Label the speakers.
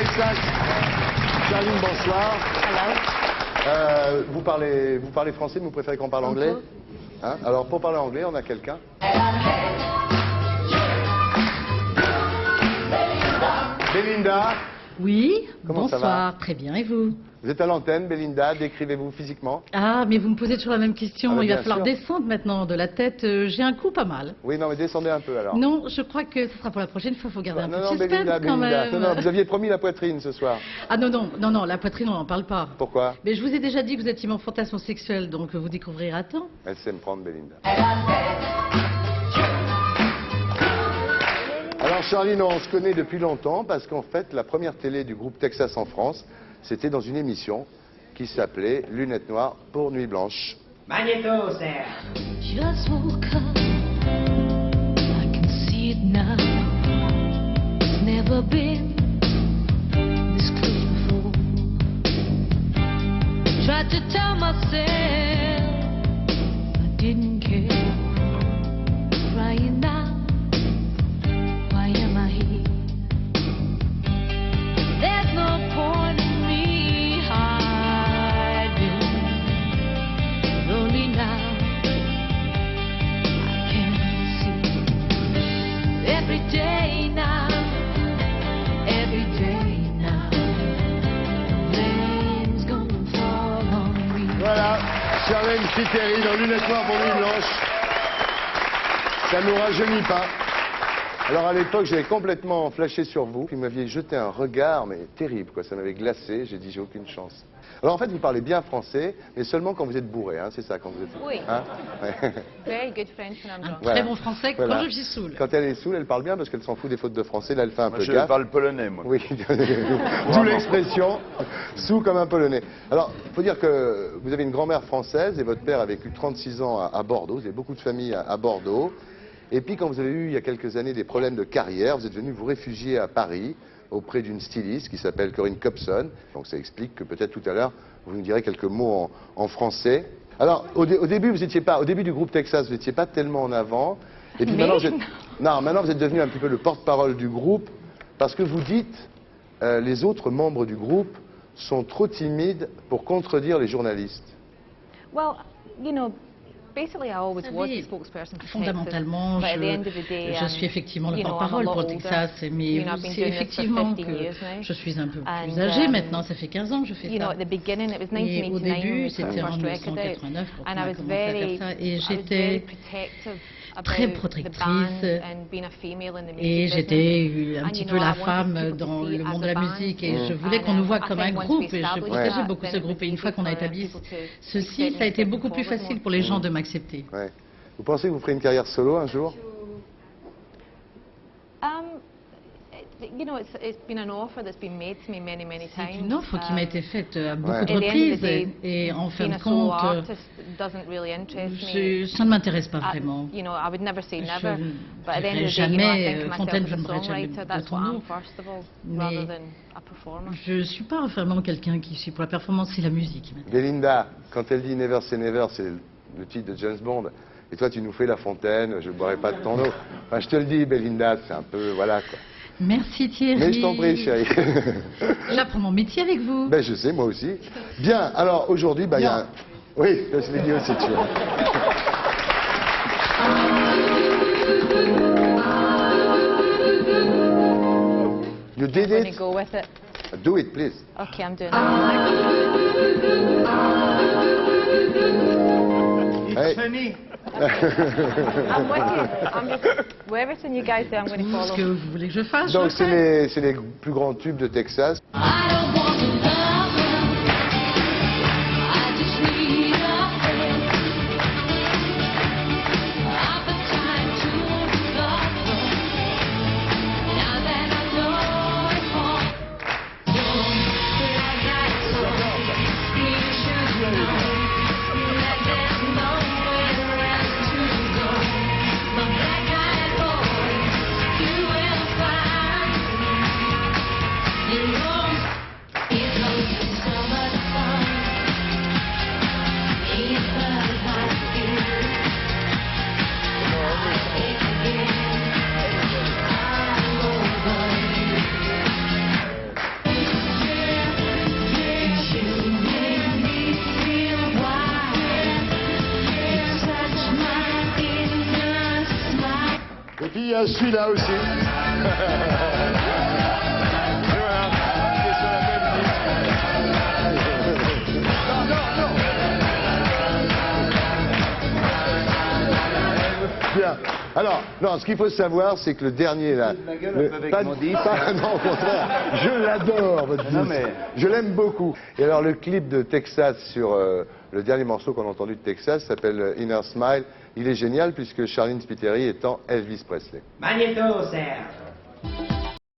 Speaker 1: Texas. Charline, bonsoir.
Speaker 2: Hello.
Speaker 1: Vous parlez français, mais vous préférez qu'on parle anglais? Hein? Alors, pour parler anglais, on a quelqu'un? Belinda.
Speaker 3: Oui,
Speaker 1: Comment ça va?
Speaker 3: bonsoir, très bien, et vous?
Speaker 1: Vous êtes à l'antenne, Belinda, décrivez-vous physiquement.
Speaker 3: Ah, mais vous me posez toujours la même question,
Speaker 1: Ah, bah,
Speaker 3: il va
Speaker 1: bien
Speaker 3: falloir
Speaker 1: sûr.
Speaker 3: descendre maintenant de la tête, j'ai un coup pas mal.
Speaker 1: Oui, non, mais descendez un peu alors.
Speaker 3: Non, je crois que ce sera pour la prochaine fois, il faut garder un peu de
Speaker 1: non,
Speaker 3: suspense
Speaker 1: Belinda,
Speaker 3: quand
Speaker 1: Belinda.
Speaker 3: même.
Speaker 1: Non, vous aviez promis la poitrine ce soir.
Speaker 3: Ah non, la poitrine on n'en parle pas.
Speaker 1: Pourquoi?
Speaker 3: Mais je vous ai déjà dit que vous étiez mon fantasme sexuel, donc vous découvrirez à temps.
Speaker 1: Elle sait me prendre, Belinda. Alors, Charline, on se connaît depuis longtemps parce qu'en fait, la première télé du groupe Texas en France, c'était dans une émission qui s'appelait Lunettes Noires pour Nuit Blanche.
Speaker 4: Magnéto, Serge.
Speaker 5: Just woke up, I can see it now. It's never been this close before. Tried to tell myself I didn't care. Crying out, why am I here? There's no point in me hiding. Lonely now. Every day now, rain's gonna fall on me.
Speaker 1: Voilà, Charline Spiteri dans Lunettes Noires pour Nuit Blanche. Ça ne nous rajeunit pas. Alors à l'époque, j'avais complètement flashé sur vous, puis vous m'aviez jeté un regard, mais terrible, quoi. Ça m'avait glacé, j'ai dit j'ai aucune chance. Alors en fait, vous parlez bien français, mais seulement quand vous êtes bourré, hein, c'est ça, quand vous êtes...
Speaker 2: Oui.
Speaker 1: Hein? Ouais.
Speaker 2: Very good French when I'm
Speaker 3: Un
Speaker 2: drunk.
Speaker 1: Voilà.
Speaker 3: très bon français
Speaker 1: Voilà.
Speaker 3: quand je suis saoule.
Speaker 1: Quand elle est saoule, elle parle bien parce qu'elle s'en fout des fautes de français, là elle fait un
Speaker 6: Moi,
Speaker 1: peu
Speaker 6: je
Speaker 1: gaffe.
Speaker 6: parle polonais, moi.
Speaker 1: Oui, d'où l'expression, sous comme un polonais. Alors, il faut dire que vous avez une grand-mère française et votre père a vécu 36 ans à Bordeaux, vous avez beaucoup de familles à Bordeaux. Et puis quand vous avez eu, il y a quelques années, des problèmes de carrière, vous êtes venu vous réfugier à Paris auprès d'une styliste qui s'appelle Corinne Copson. Donc ça explique que peut-être tout à l'heure, vous nous direz quelques mots en français. Alors, au début, vous étiez pas, au début du groupe Texas, vous n'étiez pas tellement en avant. Et puis maintenant, maintenant, vous êtes devenu un petit peu le porte-parole du groupe parce que vous dites, les autres membres du groupe sont trop timides pour contredire les journalistes.
Speaker 2: Well, you know, basically I always
Speaker 3: Vous
Speaker 2: was
Speaker 3: savez,
Speaker 2: the spokesperson for
Speaker 3: fondamentalement,
Speaker 2: Texas, but at the end of the day,
Speaker 3: je suis effectivement le
Speaker 2: you know,
Speaker 3: porte-parole
Speaker 2: I'm a
Speaker 3: pour
Speaker 2: lot
Speaker 3: Texas,
Speaker 2: older.
Speaker 3: mais
Speaker 2: You know, I've been
Speaker 3: aussi
Speaker 2: doing this for
Speaker 3: effectivement
Speaker 2: 15
Speaker 3: que
Speaker 2: years now.
Speaker 3: je suis un peu plus
Speaker 2: And,
Speaker 3: âgée maintenant, ça fait 15 ans que je fais
Speaker 2: You know,
Speaker 3: ça.
Speaker 2: at the beginning, it was
Speaker 3: Et au
Speaker 2: 1989 when
Speaker 3: début,
Speaker 2: we put
Speaker 3: c'était
Speaker 2: our
Speaker 3: en
Speaker 2: first record out,
Speaker 3: 1989 quand
Speaker 2: and
Speaker 3: on
Speaker 2: I
Speaker 3: a
Speaker 2: was
Speaker 3: commencé à
Speaker 2: very,
Speaker 3: faire ça. Et
Speaker 2: I was very
Speaker 3: j'étais
Speaker 2: protective
Speaker 3: très
Speaker 2: about the
Speaker 3: protectrice
Speaker 2: band and being a female in the music
Speaker 3: et
Speaker 2: business.
Speaker 3: j'étais un
Speaker 2: And,
Speaker 3: petit
Speaker 2: you
Speaker 3: peu
Speaker 2: know,
Speaker 3: la
Speaker 2: I wanted
Speaker 3: femme
Speaker 2: people to
Speaker 3: dans
Speaker 2: see
Speaker 3: le
Speaker 2: us
Speaker 3: monde
Speaker 2: as
Speaker 3: de la
Speaker 2: a band.
Speaker 3: musique et je voulais
Speaker 2: And,
Speaker 3: qu'on nous voit
Speaker 2: I
Speaker 3: comme
Speaker 2: think
Speaker 3: un
Speaker 2: once
Speaker 3: groupe
Speaker 2: we
Speaker 3: et je
Speaker 2: established
Speaker 3: partageais
Speaker 2: that,
Speaker 3: beaucoup
Speaker 2: then
Speaker 3: ce
Speaker 2: it was
Speaker 3: groupe. Et une
Speaker 2: easy
Speaker 3: fois qu'on a
Speaker 2: for
Speaker 3: établi
Speaker 2: people to
Speaker 3: ceci,
Speaker 2: accept
Speaker 3: ça a
Speaker 2: me
Speaker 3: été
Speaker 2: stepping
Speaker 3: beaucoup plus
Speaker 2: forward
Speaker 3: facile
Speaker 2: more.
Speaker 3: pour les gens de m'accepter.
Speaker 1: Ouais. Vous pensez que vous ferez une carrière solo un jour?
Speaker 2: You know, it's been an offer that's been made to me many, many
Speaker 3: C'est
Speaker 2: times.
Speaker 3: une offre qui m'a été faite à beaucoup
Speaker 1: Ouais.
Speaker 3: de
Speaker 2: At the end of the
Speaker 3: reprises
Speaker 2: day,
Speaker 3: et en fin
Speaker 2: being
Speaker 3: de
Speaker 2: a solo
Speaker 3: compte,
Speaker 2: artist doesn't really interest me.
Speaker 3: ça ne m'intéresse pas vraiment.
Speaker 2: You know, I would never say
Speaker 3: Je
Speaker 2: never,
Speaker 3: ne
Speaker 2: but at the end
Speaker 3: dirai
Speaker 2: of the day, you know, I
Speaker 3: jamais,
Speaker 2: think of
Speaker 3: Fontaine,
Speaker 2: myself
Speaker 3: je
Speaker 2: as
Speaker 3: ne
Speaker 2: a
Speaker 3: dirai jamais
Speaker 2: songwriter.
Speaker 3: de
Speaker 2: That's
Speaker 3: ton
Speaker 2: what I'm
Speaker 3: nom.
Speaker 2: first of all,
Speaker 3: Mais
Speaker 2: rather than a performer.
Speaker 3: je ne suis pas vraiment quelqu'un qui suis pour la performance, c'est la musique.
Speaker 1: Belinda, quand elle dit Never Say Never, c'est le titre de James Bond. Et toi, tu nous fais La Fontaine, je ne boirai pas de ton eau. Enfin, je te le dis, Belinda, c'est un peu, voilà quoi.
Speaker 3: Merci Thierry.
Speaker 1: Mais je t'en prie, chérie.
Speaker 3: J'apprends mon métier avec vous.
Speaker 1: Ben, je sais, moi aussi. Bien, alors aujourd'hui, il y a un... Oui, je l'ai dit aussi, tu vois. You did
Speaker 2: I'm going
Speaker 1: it?
Speaker 2: to go with it.
Speaker 1: Do it, please.
Speaker 2: Okay, I'm doing it.
Speaker 1: Hey.
Speaker 6: Funny.
Speaker 2: I'm with you. I'm just, everything you guys do, I'm going to
Speaker 3: Tout ce que
Speaker 2: follow.
Speaker 3: vous voulez que je fasse,
Speaker 1: Donc,
Speaker 3: je le fais.
Speaker 1: c'est les plus grands tubes de Texas.
Speaker 5: I don't want to love her. I just need a hand. I've been trying to recover. Now that I know it's wrong. Like I told you, you should know that there's nowhere else to go. But black-eyed boy, you will find your own
Speaker 1: bien celui-là aussi. Et voilà, qui est sur la même liste. Non, non, non. Bien. Alors, non, ce qu'il faut savoir, c'est que le dernier, là...
Speaker 4: avec mon disque.
Speaker 1: Non, au contraire, je l'adore, votre disque.
Speaker 4: Non, mais-
Speaker 1: Je l'aime beaucoup. Et alors, le clip de Texas sur le dernier morceau qu'on a entendu de Texas s'appelle Inner Smile. Il est génial puisque Charlene Spiteri étant Elvis Presley.
Speaker 6: Magnéto, Serge.